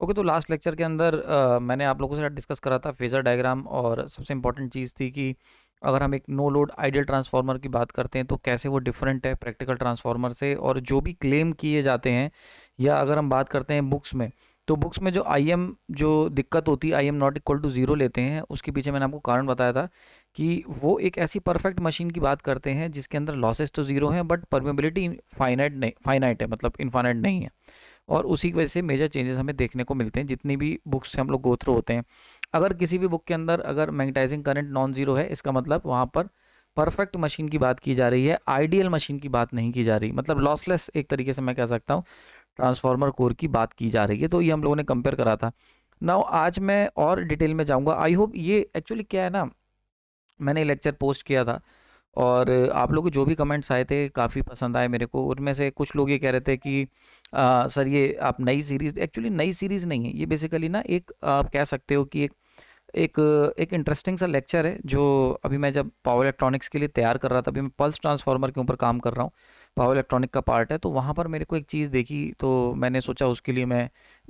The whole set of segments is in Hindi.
ओके, तो लास्ट लेक्चर के अंदर मैंने आप लोगों के साथ डिस्कस करा था फेजर डायग्राम, और सबसे इम्पोर्टेंट चीज़ थी कि अगर हम एक नो लोड आइडियल ट्रांसफार्मर की बात करते हैं तो कैसे वो डिफरेंट है प्रैक्टिकल ट्रांसफार्मर से, और जो भी क्लेम किए जाते हैं, या अगर हम बात करते हैं बुक्स में, तो बुक्स में जो आई एम जो दिक्कत होती है, I m not equal to zero लेते हैं, उसके पीछे मैंने आपको कारण बताया था कि वो एक ऐसी परफेक्ट मशीन की बात करते हैं जिसके अंदर लॉसेस तो ज़ीरो हैं बट परमेबिलिटी फाइनाइट है, मतलब इनफाइनाइट नहीं है। और उसी की वजह से मेजर चेंजेस हमें देखने को मिलते हैं जितनी भी बुक्स से हम लोग गो थ्रू होते हैं। अगर किसी भी बुक के अंदर अगर मैग्नेटाइजिंग करंट नॉन ज़ीरो है, इसका मतलब वहाँ पर परफेक्ट मशीन की बात की जा रही है, आइडियल मशीन की बात नहीं की जा रही, मतलब लॉसलेस एक तरीके से मैं कह सकता हूँ ट्रांसफार्मर कोर की बात की जा रही है। तो ये हम लोगों ने कंपेयर करा था। नाउ आज मैं और डिटेल में जाऊँगा। आई होप ये एक्चुअली क्या है ना, मैंने लेक्चर पोस्ट किया था और आप लोगों के जो भी कमेंट्स आए थे काफ़ी पसंद आए मेरे को। उनमें से कुछ लोग ये कह रहे थे कि सर ये आप नई सीरीज़, एक्चुअली नई सीरीज़ नहीं है ये, बेसिकली ना एक आप कह सकते हो कि एक एक इंटरेस्टिंग सा लेक्चर है जो अभी मैं जब पावर इलेक्ट्रॉनिक्स के लिए तैयार कर रहा था, अभी मैं पल्स ट्रांसफार्मर के ऊपर काम कर रहा हूँ, पावर इलेक्ट्रॉनिक का पार्ट है, तो वहाँ पर मेरे को एक चीज़ देखी तो मैंने सोचा उसके लिए मैं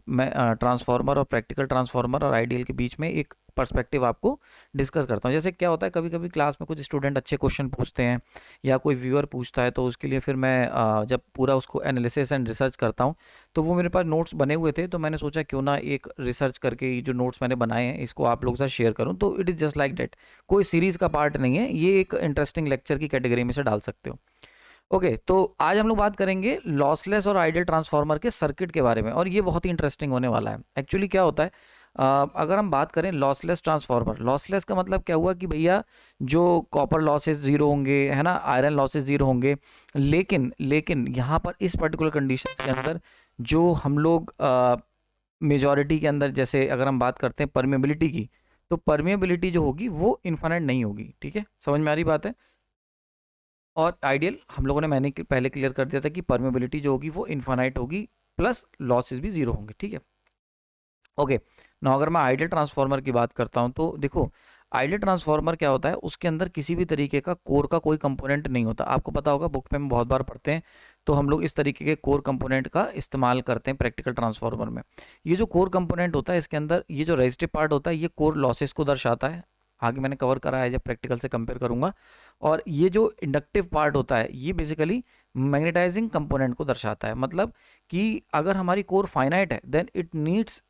ट्रांसफार्मर और प्रैक्टिकल ट्रांसफार्मर और आइडियल के बीच में एक पर्सपेक्टिव आपको डिस्कस करता हूँ। जैसे क्या होता है, कभी कभी क्लास में कुछ स्टूडेंट अच्छे क्वेश्चन पूछते हैं या कोई व्यूअर पूछता है, तो उसके लिए फिर मैं जब पूरा उसको एनालिसिस एंड रिसर्च करता हूँ, तो वो मेरे पास नोट्स बने हुए थे, तो मैंने सोचा क्यों ना एक रिसर्च करके ये जो नोट्स मैंने बनाए हैं इसको आप लोगों के साथ शेयर करूँ। तो it is just like that, कोई सीरीज़ का पार्ट नहीं है ये, एक इंटरेस्टिंग लेक्चर की कैटेगरी में से डाल सकते हो। ओके, तो आज हम लोग बात करेंगे लॉसलेस और आइडियल ट्रांसफार्मर के सर्किट के बारे में, और ये बहुत ही इंटरेस्टिंग होने वाला है। एक्चुअली क्या होता है, अगर हम बात करें लॉसलेस ट्रांसफार्मर, लॉसलेस का मतलब क्या हुआ कि भैया जो कॉपर लॉसेस ज़ीरो होंगे, है ना, आयरन लॉसेस ज़ीरो होंगे, लेकिन लेकिन यहाँ पर इस पर्टिकुलर कंडीशंस के अंदर जो हम लोग मेजॉरिटी के अंदर, जैसे अगर हम बात करते हैं परमेबिलिटी की, तो परमेबिलिटी जो होगी वो इन्फाइनाइट नहीं होगी। ठीक है, समझ में आ रही बात है। और आइडियल हम लोगों ने, मैंने पहले क्लियर कर दिया था कि परमेबिलिटी जो होगी वो इन्फाइनाइट होगी, प्लस लॉसेस भी ज़ीरो होंगे। ठीक है, ओके। ना अगर मैं आइडियल ट्रांसफार्मर की बात करता हूँ तो देखो, आइडियल ट्रांसफार्मर क्या होता है, उसके अंदर किसी भी तरीके का कोर का कोई कंपोनेंट नहीं होता। आपको पता होगा, बुक पे हम बहुत बार पढ़ते हैं, तो हम लोग इस तरीके के कोर कंपोनेंट का इस्तेमाल करते हैं प्रैक्टिकल ट्रांसफार्मर में। ये जो कोर कंपोनेंट होता है, इसके अंदर ये जो रेजिस्टिव पार्ट होता है, ये कोर लॉसेस को दर्शाता है। आगे मैंने कवर करा है, जब प्रैक्टिकल से कंपेयर करूंगा। और ये जो इंडक्टिव पार्ट होता है, ये बेसिकली मैग्नेटाइजिंग कंपोनेंट को दर्शाता है। मतलब कि अगर हमारी कोर फाइनाइट है देन इट नीड्स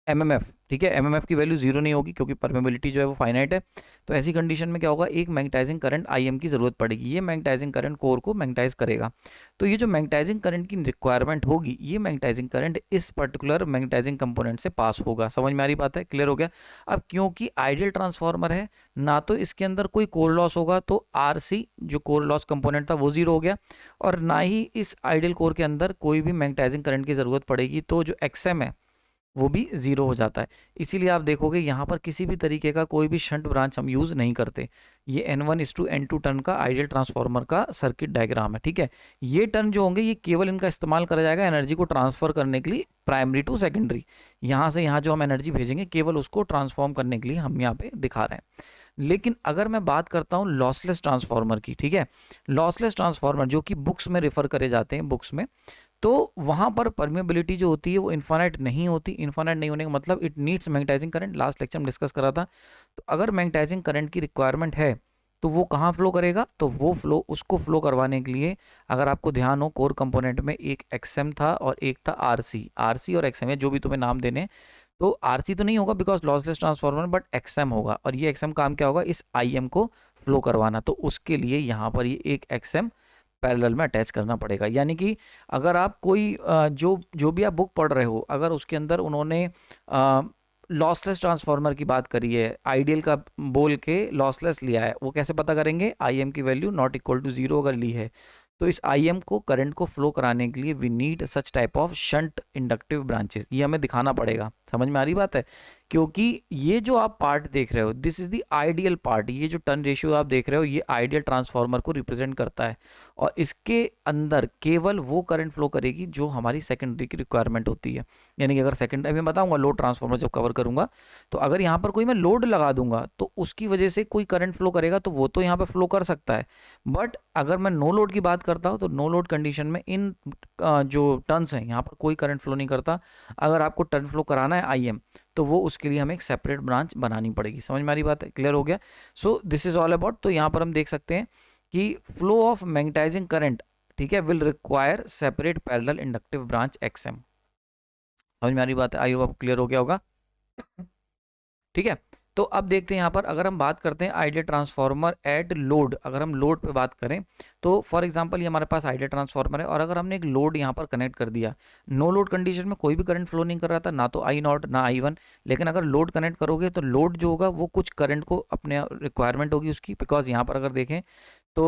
एमएमएफ। ठीक है, एमएमएफ की वैल्यू जीरो नहीं होगी क्योंकि परमेबिलिटी जो है वो फाइनाइट है। तो ऐसी कंडीशन में क्या होगा, एक मैग्नेटाइजिंग करंट आईएम की ज़रूरत पड़ेगी, ये मैग्नेटाइजिंग करंट कोर को मैग्नेटाइज करेगा। तो ये जो मैग्नेटाइजिंग करंट की रिक्वायरमेंट होगी, ये मैग्नेटाइजिंग करंट इस पर्टिकुलर मैग्नेटाइजिंग कंपोनेंट से पास होगा। समझ में आ रही बात है, क्लियर हो गया। अब क्योंकि आइडियल ट्रांसफार्मर है ना, तो इसके अंदर कोई कोर लॉस होगा, तो आरसी जो कोर लॉस कंपोनेंट था वो जीरो हो गया, और ना ही इस आइडियल कोर के अंदर कोई भी मैग्नेटाइजिंग करंट की ज़रूरत पड़ेगी, तो जो एक्सएम है वो भी ज़ीरो हो जाता है। इसीलिए आप देखोगे यहाँ पर किसी भी तरीके का कोई भी शंट ब्रांच हम यूज़ नहीं करते। ये N1:N2 टर्न का आइडियल ट्रांसफार्मर का सर्किट डायग्राम है। ठीक है, ये टर्न जो होंगे ये केवल इनका इस्तेमाल करा जाएगा एनर्जी को ट्रांसफ़र करने के लिए, प्राइमरी टू सेकेंडरी। यहाँ से यहाँ जो हम एनर्जी भेजेंगे केवल उसको ट्रांसफॉर्म करने के लिए हम यहाँ पे दिखा रहे हैं। लेकिन अगर मैं बात करता हूँ लॉसलेस ट्रांसफार्मर की, ठीक है, लॉसलेस ट्रांसफार्मर जो कि बुक्स में रेफर करे जाते हैं, बुक्स में, तो वहाँ पर परमेबिलिटी जो होती है वो इन्फाइनाइट नहीं होती। इन्फाइनाइट नहीं होने का मतलब it needs magnetising current, last lecture में डिस्कस करा था। तो अगर मैग्नेटाइजिंग करंट की रिक्वायरमेंट है तो वो कहाँ फ्लो करेगा, तो वो फ्लो, उसको फ्लो करवाने के लिए, अगर आपको ध्यान हो, कोर कंपोनेंट में एक एक्सएम था और एक था आरसी। आरसी और एक्सएम, जो भी तुम्हें नाम देने, तो आरसी तो नहीं होगा because lossless transformer, but XM होगा, और ये एक्सएम काम क्या होगा, इस आईएम को फ्लो करवाना। तो उसके लिए यहाँ पर ये एक एक्सएम पैरेलल में अटैच करना पड़ेगा। यानी कि अगर आप कोई जो जो भी आप बुक पढ़ रहे हो, अगर उसके अंदर उन्होंने लॉसलेस ट्रांसफार्मर की बात करी है, आइडियल का बोल के लॉसलेस लिया है, वो कैसे पता करेंगे, आईएम की value not equal to zero अगर ली है, तो इस आईएम को, करंट को फ्लो कराने के लिए we need such type of shunt inductive branches. ये हमें दिखाना पड़ेगा। समझ में आ रही बात है क्योंकि ये जो आप पार्ट देख रहे हो, this is the ideal part. ये जो टर्न रेशियो आप देख रहे हो, ये आइडियल ट्रांसफार्मर को रिप्रेजेंट करता है, और इसके अंदर केवल वो करंट फ्लो करेगी जो हमारी सेकेंडरी की रिक्वायरमेंट होती है। यानी कि अगर सेकेंडरी, मैं बताऊंगा लोड ट्रांसफार्मर जब कवर करूंगा, तो अगर यहाँ पर कोई मैं लोड लगा दूंगा तो उसकी वजह से कोई करंट फ्लो करेगा, तो वो तो यहाँ पर फ्लो कर सकता है। बट अगर मैं नो लोड की बात करता हूँ, तो नो लोड कंडीशन में इन जो टर्न्स हैं यहाँ पर कोई करंट फ्लो नहीं करता। अगर आपको टर्न फ्लो कराना है IM, तो वो उसके लिए हमें एक सेपरेट ब्रांच बनानी पड़ेगी। समझ में आ रही बात है? क्लियर हो गया? सो दिस इज ऑल अबाउट। तो यहाँ पर हम देख सकते हैं कि फ्लो ऑफ मैग्नेटाइजिंग करंट, ठीक है, will require separate parallel inductive branch XM। समझ में आ रही बात है? आई होप क्लियर हो गया होगा। ठीक है, तो अब देखते हैं यहाँ पर, अगर हम बात करते हैं आइडियल ट्रांसफार्मर एट लोड, अगर हम लोड पे बात करें, तो फॉर एग्जांपल ये हमारे पास आइडियल ट्रांसफार्मर है, और अगर हमने एक लोड यहाँ पर कनेक्ट कर दिया, नो लोड कंडीशन में कोई भी करंट फ्लो नहीं कर रहा था, ना तो I0 ना I1, लेकिन अगर लोड कनेक्ट करोगे तो लोड जो होगा वो कुछ करंट को अपने रिक्वायरमेंट होगी उसकी, बिकॉज यहाँ पर अगर देखें तो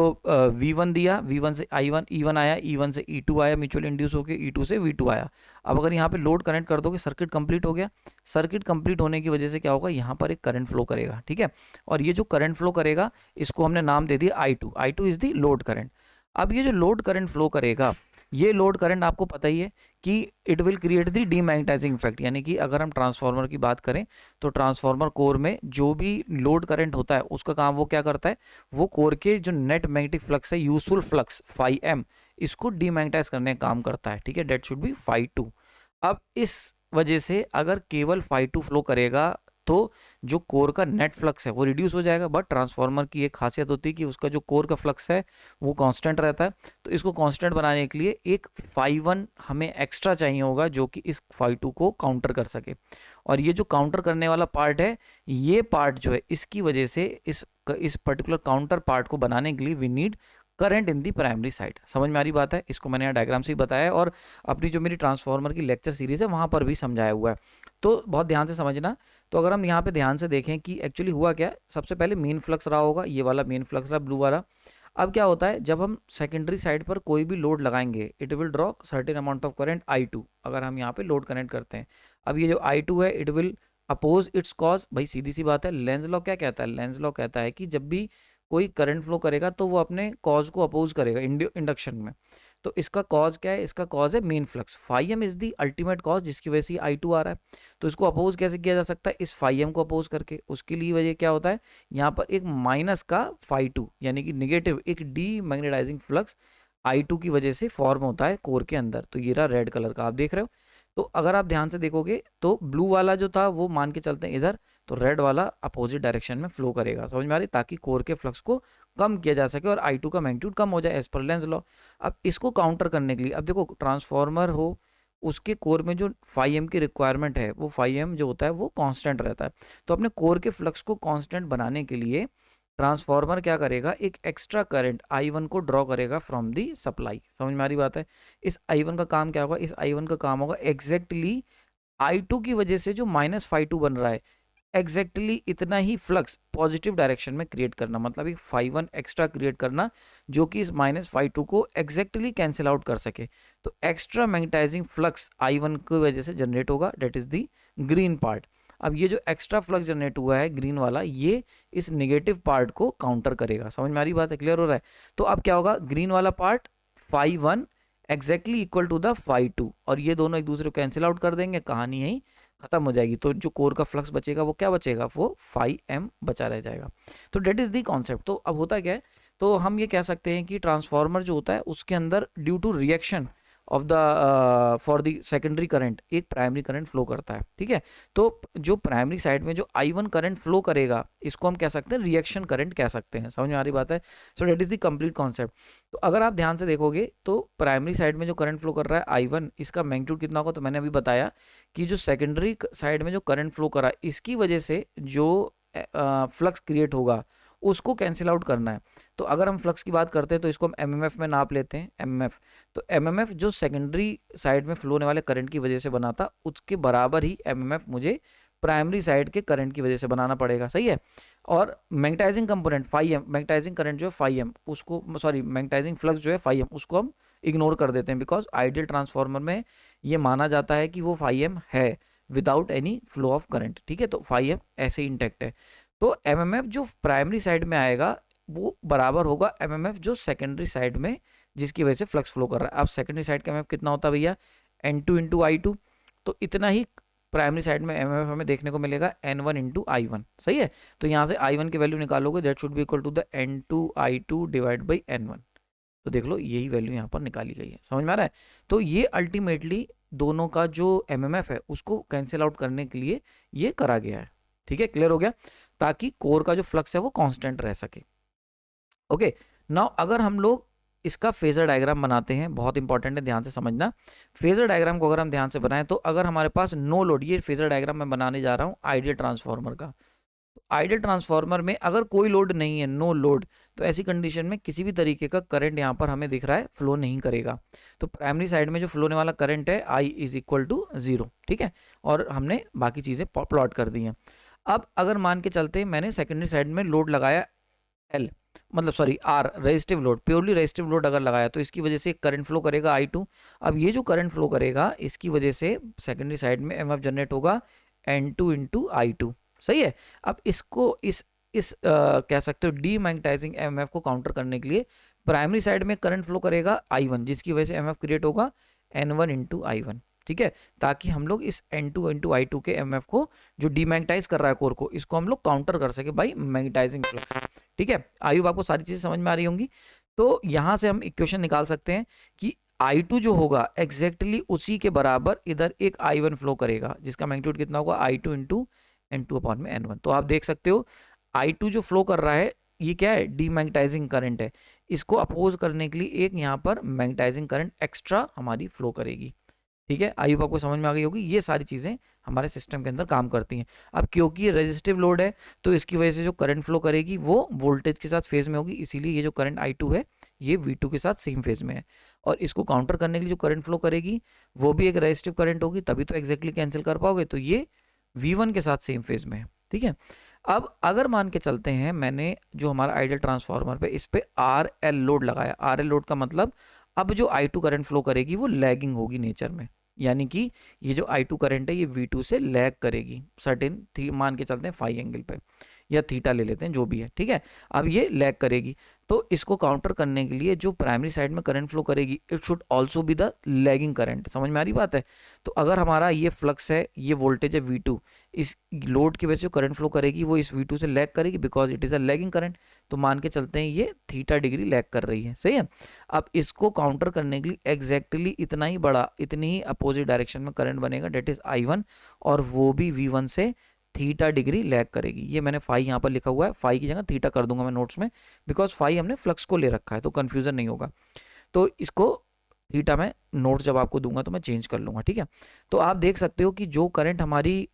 V1 दिया, V1 से I1, E1 आया, E1 से E2 आया, म्यूचुअल इंड्यूस होकर E2 से V2 आया। अब अगर यहाँ पे लोड कनेक्ट कर दोगे, सर्किट कंप्लीट हो गया। सर्किट कंप्लीट होने की वजह से क्या होगा, यहाँ पर एक करंट फ्लो करेगा, ठीक है, और ये जो करंट फ्लो करेगा इसको हमने नाम दे दिया I2। I2 is the load current. अब ये जो लोड करंट फ्लो करेगा, ये लोड करंट आपको पता ही है कि it will create the demagnetising effect. यानी कि अगर हम ट्रांसफार्मर की बात करें, तो ट्रांसफार्मर कोर में जो भी लोड करंट होता है उसका काम वो क्या करता है, वो कोर के जो नेट मैग्नेटिक फ्लक्स है, यूजफुल फ्लक्स φm, इसको डीमैग्नेटाइज करने का काम करता है, ठीक है, डेट शुड बी φ2। अब इस वजह से अगर केवल φ2 फ्लो करेगा, तो जो कोर का नेट फ्लक्स है वो रिड्यूस हो जाएगा। बट ट्रांसफार्मर की एक खासियत होती है कि उसका जो कोर का फ्लक्स है वो कांस्टेंट रहता है, तो इसको कांस्टेंट बनाने के लिए एक φ1 हमें एक्स्ट्रा चाहिए होगा, जो कि इस φ2 को काउंटर कर सके। और ये जो काउंटर करने वाला पार्ट है, ये पार्ट जो है, इसकी वजह से इस पर्टिकुलर काउंटर पार्ट को बनाने के लिए we need current in the primary side. समझ में आ रही बात है? इसको मैंने यहाँ डायग्राम से ही बताया है, और अपनी जो मेरी ट्रांसफार्मर की लेक्चर सीरीज है वहाँ पर भी समझाया हुआ है, तो बहुत ध्यान से समझना। तो अगर हम यहाँ पे ध्यान से देखें कि एक्चुअली हुआ क्या है, सबसे पहले मेन फ्लक्स रहा होगा, ये वाला मेन फ्लक्स रहा ब्लू वाला। अब क्या होता है, जब हम सेकेंडरी साइड पर कोई भी लोड लगाएंगे, it will draw certain amount of current I2। अगर हम यहाँ पे लोड कनेक्ट करते हैं, अब ये जो I2 है, it will oppose its cause. भाई सीधी सी बात है, लेंज लॉ क्या कहता है? लेंज लॉ कहता है कि जब भी कोई करंट फ्लो करेगा तो वो अपने कॉज को अपोज करेगा इंडक्शन में। तो इसका कॉज क्या है? इसका कॉज है main flux. φm is the ultimate cause, जिसकी वजह से I2 आ रहा है। तो इसको अपोज कैसे किया जा सकता है? इस φm को अपोज करके। उसके लिए वजह क्या होता है, यहाँ पर एक माइनस का φ2, यानी कि निगेटिव एक डीमैग्नेटाइजिंग फ्लक्स I2 की वजह से फॉर्म होता है कोर के अंदर। तो ये रहा रेड कलर का, आप देख रहे हो। तो अगर आप ध्यान से देखोगे तो ब्लू वाला जो था वो मान के चलते हैं इधर, तो रेड वाला अपोजिट डायरेक्शन में फ्लो करेगा। समझ में आ रही? ताकि कोर के फ्लक्स को कम किया जा सके और I2 का मैग्नीट्यूड कम हो जाए एज पर लेंज लॉ। अब इसको काउंटर करने के लिए, अब देखो ट्रांसफार्मर हो, उसके कोर में जो φm की रिक्वायरमेंट है, वो φm जो होता है वो कांस्टेंट रहता है। तो अपने कोर के फ्लक्स को कांस्टेंट बनाने के लिए ट्रांसफार्मर क्या करेगा, एक एक्स्ट्रा करंट I1 को ड्रॉ करेगा फ्रॉम दी सप्लाई। समझ में आ रही बात है? इस I1 का काम क्या होगा? इस I1 का काम होगा एग्जैक्टली I2 की वजह से जो माइनस φ2 बन रहा है, एग्जैक्टली इतना ही फ्लक्स पॉजिटिव डायरेक्शन में क्रिएट करना, मतलब एक φ1 एक्स्ट्रा क्रिएट करना, जो कि इस माइनस φ2 को एग्जैक्टली कैंसिल आउट कर सके। तो एक्स्ट्रा मैग्नेटाइजिंग फ्लक्स I1 की वजह से जनरेट होगा, that is the green part. अब ये जो एक्स्ट्रा फ्लक्स जनरेट हुआ है ग्रीन वाला, ये इस नेगेटिव पार्ट को काउंटर करेगा। समझ में आ रही बात है? क्लियर हो रहा है? तो अब क्या होगा, ग्रीन वाला part φ1 exactly equal to the φ2, और ये दोनों एक दूसरे को कैंसिल आउट कर देंगे, कहानी यही खत्म हो जाएगी। तो जो कोर का फ्लक्स बचेगा वो क्या बचेगा, वो φm बचा रह जाएगा। तो डेट इज दी कॉन्सेप्ट। तो अब होता क्या है, तो हम ये कह सकते हैं कि ट्रांसफार्मर जो होता है उसके अंदर due to reaction of the for the secondary current एक प्राइमरी करंट फ्लो करता है, ठीक है। तो जो प्राइमरी साइड में जो I1 करंट फ्लो करेगा, इसको हम कह सकते हैं रिएक्शन करंट कह सकते हैं। समझ में आ रही बात है? So that is the complete concept. तो अगर आप ध्यान से देखोगे तो प्राइमरी साइड में जो करंट फ्लो कर रहा है I1, इसका मैग्नीट्यूड कितना होगा, तो मैंने अभी बताया कि जो सेकेंडरी साइड में जो करंट फ्लो करा, इसकी वजह से जो फ्लक्स क्रिएट होगा उसको कैंसिल आउट करना है। तो अगर हम फ्लक्स की बात करते हैं तो इसको हम एमएमएफ में नाप लेते हैं, एमएमएफ। तो एमएमएफ जो सेकेंडरी साइड में फ्लो होने वाले करंट की वजह से बना था, उसके बराबर ही एमएमएफ मुझे प्राइमरी साइड के करंट की वजह से बनाना पड़ेगा, सही है। और magnetising component φm, magnetising current जो है φm, उसको सॉरी मैग्नेटाइजिंग फ्लक्स जो है φm, उसको हम इग्नोर कर देते हैं, बिकॉज आइडियल ट्रांसफार्मर में ये माना जाता है कि वो φm है, without any flow of current, ठीक है। तो फाई एम ऐसे ही इंटैक्ट है। तो एमएमएफ जो प्राइमरी साइड में आएगा वो बराबर होगा एमएमएफ जो सेकेंडरी साइड में, जिसकी वजह से फ्लक्स फ्लो कर रहा है। अब सेकेंडरी साइड का एमएमएफ कितना होता है भैया, N2 इंटू I2, तो इतना ही प्राइमरी साइड में एमएमएफ हमें देखने को मिलेगा N1 इंटू I1, सही है। तो यहाँ से I1 की वैल्यू निकालोगे, that should be equal to the N2 I2 divide by N1। तो देख लो यही वैल्यू यहाँ पर निकाली गई है, समझ में आ रहा है। तो ये अल्टीमेटली दोनों का जो एमएमएफ है उसको कैंसिल आउट करने के लिए ये करा गया है, ठीक है, क्लियर हो गया, ताकि कोर का जो फ्लक्स है वो कांस्टेंट रह सके। ओके, नाउ अगर हम लोग इसका फेजर डायग्राम बनाते हैं, बहुत इंपॉर्टेंट है, ध्यान से समझना। फेजर डायग्राम को अगर हम ध्यान से बनाएं तो अगर हमारे पास नो लोड, ये फेजर डायग्राम मैं बनाने जा रहा हूँ आइडियल ट्रांसफार्मर का। आइडियल ट्रांसफार्मर में अगर कोई लोड नहीं है, नो लोड, तो ऐसी कंडीशन में किसी भी तरीके का करंट यहाँ पर हमें दिख रहा है फ्लो नहीं करेगा। तो प्राइमरी साइड में जो फ्लो होने वाला करंट है I इज इक्वल टू 0, ठीक है। और हमने बाकी चीज़ें प्लॉट कर दी हैं। अब अगर मान के चलते हैं मैंने सेकेंडरी साइड में लोड लगाया L, मतलब sorry R, resistive load, purely resistive load अगर लगाया तो इसकी वजह से करंट फ्लो करेगा I2। अब ये जो करंट फ्लो करेगा इसकी वजह से सेकेंडरी साइड में एमएफ जनरेट होगा N2 इंटू I2, सही है। अब इसको इस कह सकते हो डीमैग्नेटाइजिंग एमएफ को काउंटर करने के लिए प्राइमरी साइड में करंट फ्लो करेगा I1, जिसकी वजह से एमएफ क्रिएट होगा N1 इंटू I1, ठीक है। ताकि हम लोग इस N2 इंटू I2 के एमएफ को जो डीमैग्नेटाइज कर रहा है कोर को, इसको हम लोग काउंटर कर सके बाई मैग्नेटाइजिंग फ्लक्स, ठीक है। आई होप आपको सारी चीजें समझ में आ रही होंगी। तो यहाँ से हम इक्वेशन निकाल सकते हैं कि I2 जो होगा एग्जैक्टली उसी के बराबर इधर एक I1 फ्लो करेगा, जिसका मैग्नीट्यूड कितना होगा I2 इंटू N2 अपॉन में N1। तो आप देख सकते हो I2 जो फ्लो कर रहा है ये क्या है, डीमैग्नेटाइजिंग करंट है। इसको अपोज करने के लिए एक यहाँ पर मैग्नेटाइजिंग करंट एक्स्ट्रा हमारी फ्लो करेगी, ठीक है। आई होप आपको समझ में आ गई होगी। ये सारी चीज़ें हमारे सिस्टम के अंदर काम करती हैं। अब क्योंकि ये रेजिस्टिव लोड है तो इसकी वजह से जो करंट फ्लो करेगी वो वोल्टेज के साथ फेज में होगी, इसीलिए ये जो करंट I2 है ये V2 के साथ सेम फेज में है। और इसको काउंटर करने के लिए जो करंट फ्लो करेगी वो भी एक रेजिस्टिव करंट होगी, तभी तो एग्जैक्टली कैंसिल कर पाओगे। तो ये V1 के साथ सेम फेज में है, ठीक है। अब अगर मान के चलते हैं मैंने जो हमारा आइडियल ट्रांसफार्मर पे इस पे RL लोड लगाया, RL लोड का मतलब अब जो I2 करंट फ्लो करेगी वो लैगिंग होगी नेचर में, यानी कि ये जो I2 करंट है ये V2 से लैग करेगी सर्टेन मान के चलते हैं फाई एंगल पे, या थीटा ले लेते हैं जो भी है, ठीक है। अब ये लैग करेगी, तो इसको काउंटर करने के लिए जो प्राइमरी साइड में करंट फ्लो करेगी it should also be the lagging current, समझ में आ रही बात है। तो अगर हमारा ये फ्लक्स है, ये वोल्टेज है V2, इस लोड की वजह से जो करंट फ्लो करेगी वो इस V2 से लैग करेगी because it is a lagging current. तो मान के चलते हैं ये थीटा डिग्री लैग कर रही है, सही है। अब इसको काउंटर करने के लिए एग्जैक्टली इतना ही बड़ा, इतनी ही अपोजिट डायरेक्शन में करंट बनेगा, डेट इज I1, और वो भी V1 से थीटा डिग्री लैग करेगी। ये मैंने फाई यहाँ पर लिखा हुआ है, फाई की जगह थीटा कर दूंगा मैं नोट्स में, बिकॉज फाई हमने फ्लक्स को ले रखा है तो कंफ्यूजन नहीं होगा। तो इसको थीटा में नोट्स जब आपको दूंगा तो मैं चेंज कर लूंगा, ठीक है। तो आप देख सकते हो कि जो करंट हमारी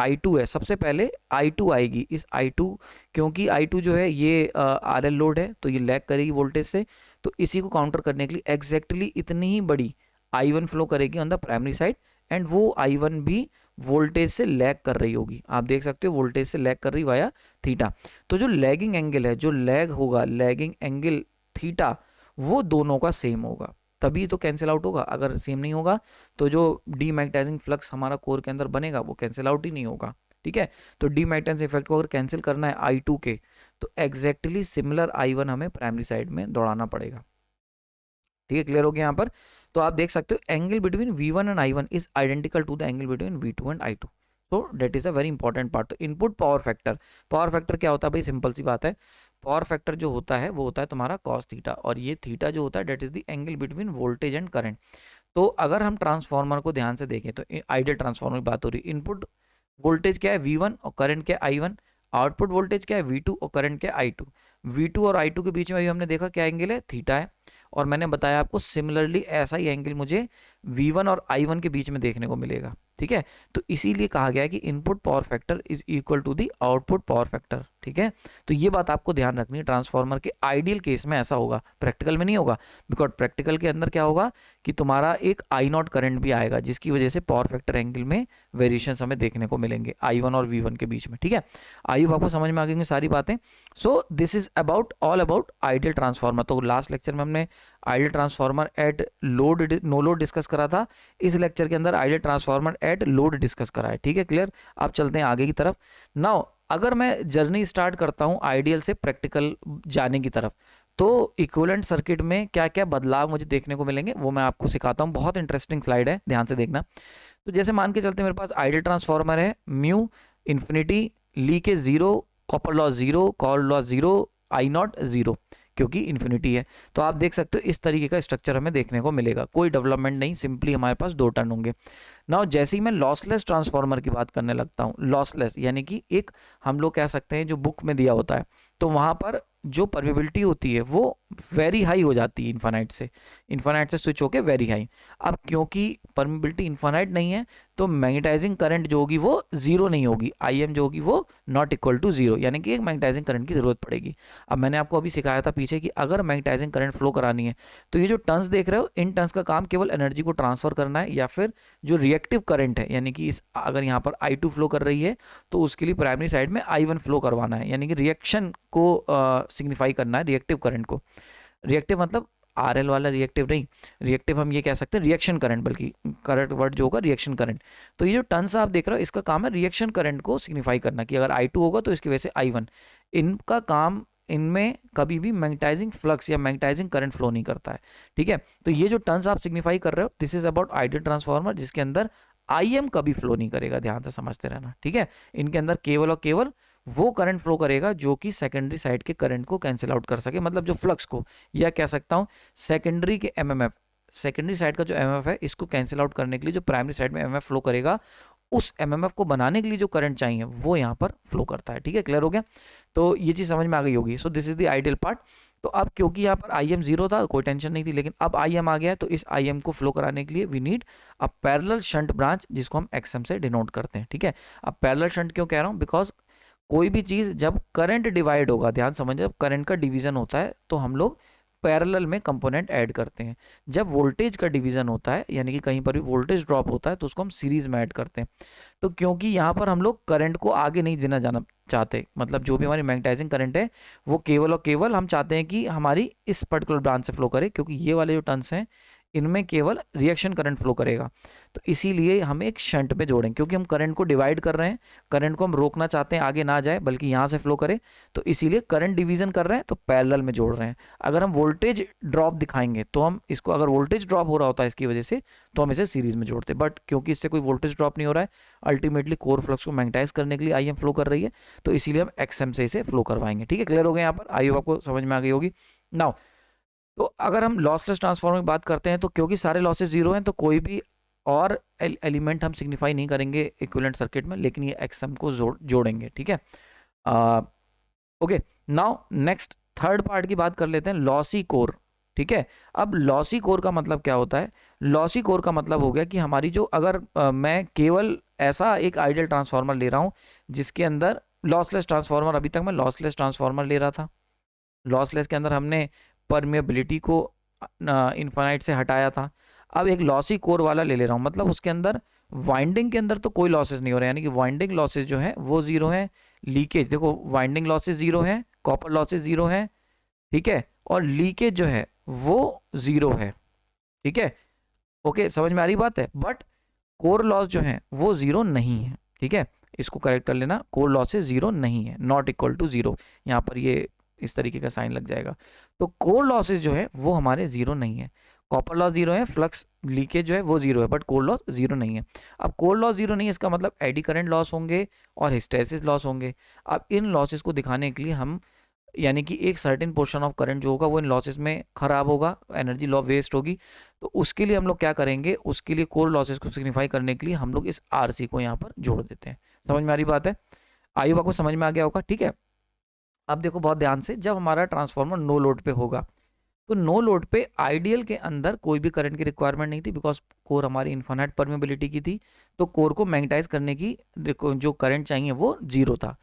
I2 है, सबसे पहले I2 आएगी, इस I2, क्योंकि I2 जो है ये RL लोड है तो ये लैग करेगी वोल्टेज से, तो इसी को काउंटर करने के लिए एग्जैक्टली इतनी ही बड़ी I1 फ्लो करेगी on the primary side, and वो I1 भी वोल्टेज से लैग कर रही होगी। आप देख सकते हो वोल्टेज से लैग कर रही वाया थीटा। तो जो लैगिंग एंगल है, जो लैग होगा, लैगिंग एंगल थीटा, वो दोनों का सेम होगा, तभी तो कैंसिल आउट होगा। अगर सेम नहीं होगा तो जो डीमैग्नेटाइजिंग फ्लक्स हमारा कोर के अंदर बनेगा वो कैंसिल आउट ही नहीं होगा, ठीक है। तो डीमैग्नेटाइजिंग इफेक्ट को अगर कैंसिल करना है I2 के, तो एग्जैक्टली सिमिलर I1 हमें प्राइमरी साइड में दौड़ाना पड़ेगा, ठीक है, क्लियर हो गया यहाँ पर। तो आप देख सकते हो angle between V1 and I1 is identical to the angle between V2 and I2। तो that is a very important part. तो input power factor, power factor क्या होता है भाई, सिंपल सी बात है, पावर फैक्टर जो होता है वो होता है तुम्हारा कॉस थीटा, और ये थीटा जो होता है that is the angle between voltage and current. तो अगर हम ट्रांसफार्मर को ध्यान से देखें तो आइडियल ट्रांसफार्मर की बात हो रही है, इनपुट वोल्टेज क्या है V1 और करंट क्या है I1, आउटपुट वोल्टेज क्या है V2 और करंट क्या है I2। V2 और I2 के बीच में अभी हमने देखा क्या एंगल है, थीटा है, और मैंने बताया आपको सिमिलरली ऐसा ही एंगल मुझे V1 और I1 के बीच में देखने को मिलेगा, ठीक है। तो इसीलिए कहा गया है कि input power factor is equal to the output power factor, ठीक है। तो ये बात आपको ध्यान रखनी है, ट्रांसफार्मर के आइडियल केस में ऐसा होगा, प्रैक्टिकल में नहीं होगा, बिकॉज प्रैक्टिकल के अंदर क्या होगा कि तुम्हारा एक I0 करंट भी आएगा, जिसकी वजह से पावर फैक्टर एंगल में वेरिएशन हमें देखने को मिलेंगे I1 और V1 के बीच में, ठीक है। आई होप आपको समझ में आ गई सारी बातें। So this is about all about ideal transformer. तो लास्ट लेक्चर में हमने ideal transformer at load, no load discuss करा था। इस लेक्चर के अंदर ideal transformer at load discuss करा है, ठीक है, क्लियर। अब चलते हैं आगे की तरफ। नाउ अगर मैं जर्नी स्टार्ट करता हूँ आइडियल से प्रैक्टिकल जाने की तरफ, तो इक्विवेलेंट सर्किट में क्या क्या बदलाव मुझे देखने को मिलेंगे वो मैं आपको सिखाता हूँ। बहुत इंटरेस्टिंग स्लाइड है, ध्यान से देखना। तो जैसे मान के चलते मेरे पास आइडियल ट्रांसफार्मर है, mu infinity, leakage zero, copper loss zero, call logs zero, I not zero, क्योंकि इन्फिनिटी है। तो आप देख सकते हो इस तरीके का स्ट्रक्चर हमें देखने को मिलेगा, कोई डेवलपमेंट नहीं, सिंपली हमारे पास 2 टर्न होंगे। नाउ जैसे ही मैं लॉसलेस ट्रांसफार्मर की बात करने लगता हूँ, लॉसलेस यानी कि एक हम लोग कह सकते हैं जो बुक में दिया होता है, तो वहाँ पर जो परमेबिलिटी होती है वो वेरी हाई हो जाती है, इन्फानाइट से स्विच होके वेरी हाई। अब क्योंकि परमेबिलिटी इन्फानाइट नहीं है तो मैग्नेटाइजिंग करंट जो होगी वो जीरो नहीं होगी, आई एम जो होगी वो नॉट इक्वल टू जीरो, यानी कि एक मैग्नेटाइजिंग करंट की जरूरत पड़ेगी। अब मैंने आपको अभी सिखाया था पीछे कि अगर मैग्नेटाइजिंग करंट फ्लो करानी है तो ये जो टर्न्स देख रहे हो, इन टर्न्स का काम केवल एनर्जी को ट्रांसफर करना है, या फिर जो रिएक्टिव करंट है, यानी कि इस अगर यहाँ पर I2 फ्लो कर रही है तो उसके लिए प्राइमरी साइड में I1 फ्लो करवाना है, यानी कि रिएक्शन को सिग्निफाई करना है, रिएक्टिव करंट को। रिएक्टिव मतलब RL वाला रिएक्टिव नहीं, रिएक्टिव हम ये कह सकते हैं रिएक्शन करंट, बल्कि करेक्ट वर्ड जो होगा रिएक्शन करंट। तो ये जो टर्न्स आप देख रहे हो इसका काम है रिएक्शन करंट को सिग्निफाई करना, कि अगर I2 होगा तो इसकी वजह से I1। इनका काम, इनमें कभी भी मैग्नेटाइजिंग फ्लक्स या मैग्नेटाइजिंग करंट फ्लो नहीं करता है, ठीक है। तो ये जो टर्न्स आप सिग्निफाई कर रहे हो, this is about ideal transformer, जिसके अंदर IM कभी फ्लो नहीं करेगा, ध्यान से समझते रहना, ठीक है। इनके अंदर केवल और केवल वो करंट फ्लो करेगा जो कि सेकेंडरी साइड के करंट को कैंसिल आउट कर सके, मतलब जो फ्लक्स को, या कह सकता हूँ सेकेंडरी के MMF, सेकेंडरी साइड का जो MMF है इसको कैंसिल आउट करने के लिए जो प्राइमरी साइड में MMF फ्लो करेगा, उस MMF को बनाने के लिए जो करंट चाहिए वो यहाँ पर फ्लो करता है, ठीक है, क्लियर हो गया। तो ये चीज़ समझ में आ गई होगी। सो this is the ideal part. तो अब क्योंकि यहाँ पर IM जीरो था, कोई टेंशन नहीं थी, लेकिन अब IM आ गया है, तो इस IM को फ्लो कराने के लिए we need a parallel shunt branch, जिसको हम XM से डिनोट करते हैं, ठीक है। अब पैरेलल शंट क्यों कह रहा हूँ, बिकॉज कोई भी चीज़ जब करंट डिवाइड होगा, ध्यान समझिए, जब करंट का डिवीजन होता है तो हम लोग पैरेलल में कंपोनेंट ऐड करते हैं। जब वोल्टेज का डिवीजन होता है, यानी कि कहीं पर भी वोल्टेज ड्रॉप होता है, तो उसको हम सीरीज में ऐड करते हैं। तो क्योंकि यहाँ पर हम लोग करंट को आगे नहीं देना जाना चाहते, मतलब जो भी हमारी मैग्नेटाइजिंग करंट है वो केवल और केवल हम चाहते हैं कि हमारी इस पर्टिकुलर ब्रांच से फ्लो करे, क्योंकि ये वाले जो टर्न्स हैं इनमें केवल रिएक्शन करंट फ्लो करेगा। तो इसीलिए हम एक शंट में जोड़ें, क्योंकि हम करंट को डिवाइड कर रहे हैं, करंट को हम रोकना चाहते हैं आगे ना जाए बल्कि यहाँ से फ्लो करे, तो इसीलिए करंट डिवीजन कर रहे हैं, तो पैरेलल में जोड़ रहे हैं। अगर हम वोल्टेज ड्रॉप दिखाएंगे तो हम इसको, अगर वोल्टेज ड्रॉप हो रहा होता है इसकी वजह से, तो हम इसे सीरीज में जोड़ते, बट क्योंकि इससे कोई वोल्टेज ड्रॉप नहीं हो रहा है, अल्टीमेटली कोर फ्लक्स को मैग्नेटाइज करने के लिए IM फ्लो कर रही है, तो इसीलिए हम XM से इसे फ्लो करवाएंगे, ठीक है, क्लियर हो गया। यहाँ पर आई होप आपको समझ में आ गई होगी। नाउ तो अगर हम लॉसलेस ट्रांसफार्मर की बात करते हैं, तो क्योंकि सारे लॉसेस जीरो हैं तो कोई भी और एलिमेंट हम सिग्निफाई नहीं करेंगे इक्विवेलेंट सर्किट में, लेकिन ये XM को जोड़ेंगे, ठीक है। Okay, now next third part की बात कर लेते हैं, लॉसी कोर, ठीक है। अब लॉसी कोर का मतलब क्या होता है, लॉसी कोर का मतलब हो गया कि हमारी जो, अगर मैं केवल ऐसा एक आइडियल ट्रांसफार्मर ले रहा हूँ जिसके अंदर लॉसलेस ट्रांसफार्मर, अभी तक मैं लॉसलेस ट्रांसफार्मर ले रहा था, लॉसलेस के अंदर हमने परमेबिलिटी को इन्फानाइट से हटाया था। अब एक लॉसी कोर वाला ले रहा हूँ, मतलब उसके अंदर वाइंडिंग के अंदर तो कोई लॉसेस नहीं हो रहे, यानी कि वाइंडिंग लॉसेस जो है वो जीरो है, लीकेज देखो वाइंडिंग लॉसेस जीरो है, कॉपर लॉसेस जीरो है, ठीक है, और लीकेज जो है वो जीरो है, ठीक है। ओके, समझ में आ रही बात है। बट कोर लॉस जो है वो जीरो नहीं है, ठीक है, इसको करेक्ट कर लेना, कोर लॉसेस जीरो नहीं है, नॉट इक्वल टू जीरो, यहाँ पर ये इस तरीके का साइन लग जाएगा। तो कोर लॉसेस जो है वो हमारे जीरो नहीं है, कॉपर लॉस जीरो है, फ्लक्स लीकेज जो है वो जीरो है, बट कोर लॉस जीरो नहीं है। अब कोर लॉस जीरो नहीं है, इसका मतलब एडी करंट लॉस होंगे और हिस्टैरिसीस लॉस होंगे। अब इन लॉसेस को दिखाने के लिए हम, यानी कि एक सर्टेन पोर्शन ऑफ करंट जो होगा वो इन लॉसेस में खराब होगा, एनर्जी लॉ वेस्ट होगी, तो उसके लिए हम लोग क्या करेंगे, उसके लिए कोर लॉसेस को सिग्निफाई करने के लिए हम लोग इस RC को यहाँ पर जोड़ देते हैं। समझ में आ रही बात है, आई होप आपको समझ में आ गया होगा, ठीक है। अब देखो बहुत ध्यान से, जब हमारा ट्रांसफार्मर नो लोड पे होगा, तो नो लोड पे आइडियल के अंदर कोई भी करंट की रिक्वायरमेंट नहीं थी, बिकॉज कोर हमारी इन्फानाइट परमेबिलिटी की थी, तो कोर को मैग्नेटाइज करने की जो करंट चाहिए वो जीरो था।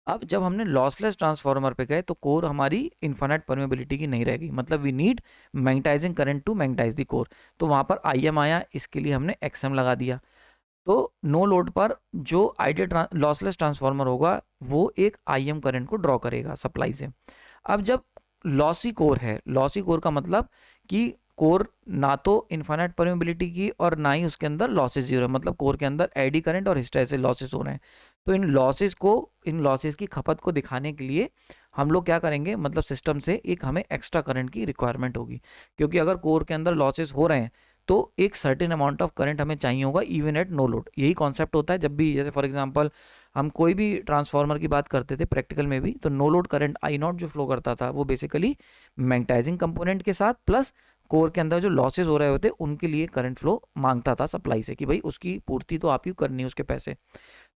अब जब हमने लॉसलेस ट्रांसफार्मर पे गए तो कोर हमारी इन्फानाइट परमेबिलिटी की नहीं रहेगी, मतलब we need magnetising current to magnetise the core, तो वहाँ पर IM आया, इसके लिए हमने XM लगा दिया। तो नो लोड पर जो आइडियल लॉसलेस ट्रांसफार्मर होगा वो एक IM करंट को ड्रॉ करेगा सप्लाई से। अब जब लॉसी कोर है, लॉसी कोर का मतलब कि कोर ना तो इनफाइनाइट परमेबिलिटी की और ना ही उसके अंदर लॉसेस जीरो है, मतलब कोर के अंदर एडी करंट और हिस्टैरिसीस लॉसेस हो रहे हैं। तो इन लॉसेस की खपत को दिखाने के लिए हम लोग क्या करेंगे, मतलब सिस्टम से एक हमें एक्स्ट्रा करंट की रिक्वायरमेंट होगी, क्योंकि अगर कोर के अंदर लॉसेस हो रहे हैं तो एक सर्टेन अमाउंट ऑफ करंट हमें चाहिए होगा इवन एट नो लोड। यही कॉन्सेप्ट होता है जब भी, जैसे फॉर एग्जांपल हम कोई भी ट्रांसफार्मर की बात करते थे प्रैक्टिकल में भी, तो no load current I naught जो फ्लो करता था वो बेसिकली मैग्नेटाइजिंग कंपोनेंट के साथ प्लस कोर के अंदर जो लॉसेस हो रहे होते उनके लिए करंट फ्लो मांगता था सप्लाई से, कि भाई उसकी पूर्ति तो आप ही करनी है उसके पैसे।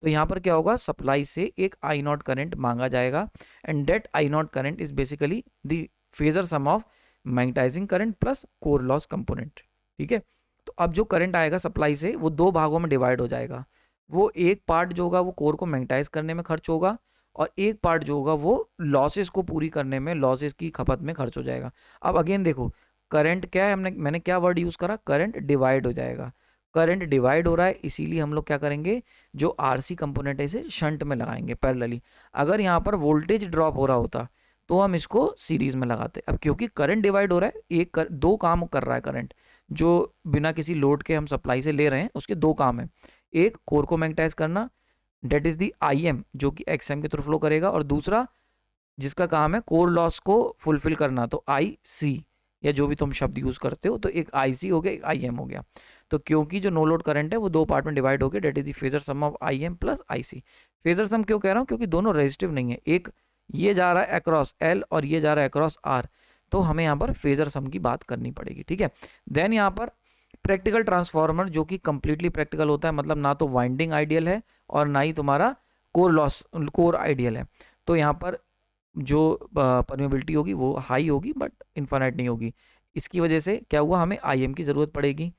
तो यहाँ पर क्या होगा, सप्लाई से एक आई नॉट करंट मांगा जाएगा, and that I naught current is basically the phasor sum of magnetising current plus core loss component. ठीक है, तो अब जो करंट आएगा सप्लाई से वो दो भागों में डिवाइड हो जाएगा। वो एक पार्ट जो होगा वो कोर को मैग्नेटाइज करने में खर्च होगा, और एक पार्ट जो होगा वो लॉसेस को पूरी करने में, लॉसेस की खपत में खर्च हो जाएगा। अब अगेन देखो, करंट क्या है, मैंने क्या वर्ड यूज करा, करंट डिवाइड हो जाएगा। करंट डिवाइड हो रहा है, इसीलिए हम लोग क्या करेंगे, जो आरसी कंपोनेंट है इसे शंट में लगाएंगे पैरेलली। अगर यहाँ पर वोल्टेज ड्रॉप हो रहा होता तो हम इसको सीरीज में लगाते। अब क्योंकि करंट डिवाइड हो रहा है, दो काम कर रहा है करंट, जो बिना किसी लोड के हम सप्लाई से ले रहे हैं उसके दो काम है। एक, कोर को मैग्नेटाइज करना, that is the I M जो कि एक्स एम के थ्रू फ्लो करेगा, और दूसरा जिसका काम है कोर लॉस को फुलफिल करना, तो आई सी या जो भी तुम शब्द यूज करते हो, तो एक आई सी हो गया, एक आई एम हो गया। तो क्योंकि जो नो लोड करंट है वो दो पार्ट में डिवाइड हो गया, that is the phasor sum of I M plus I C. Phasor sum क्यों कह रहा हूँ, क्योंकि दोनों रेजिस्टिव नहीं है, एक ये जा रहा है अक्रॉस एल और ये जा रहा है अक्रॉस आर, तो हमें यहाँ पर फेजर सम की बात करनी पड़ेगी। ठीक है, देन यहाँ पर प्रैक्टिकल ट्रांसफॉर्मर जो कि कंप्लीटली प्रैक्टिकल होता है, मतलब ना तो वाइंडिंग आइडियल है और ना ही तुम्हारा कोर आइडियल है। तो यहाँ पर जो परमेबिलिटी होगी वो हाई होगी बट इन्फाइनाइट नहीं होगी। इसकी वजह से क्या हुआ, हमें आईएम की ज़रूरत पड़ेगी।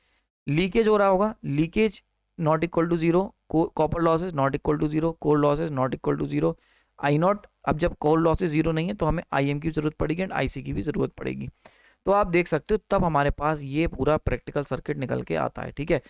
लीकेज हो रहा होगा, leakage not equal to zero, copper losses not equal to zero, core losses not equal to zero, I naught. अब जब कोर लॉसेज जीरो नहीं है तो हमें आईएम की ज़रूरत पड़ेगी एंड आईसी की भी ज़रूरत पड़ेगी। तो आप देख सकते हो तब हमारे पास ये पूरा प्रैक्टिकल सर्किट निकल के आता है। ठीक है,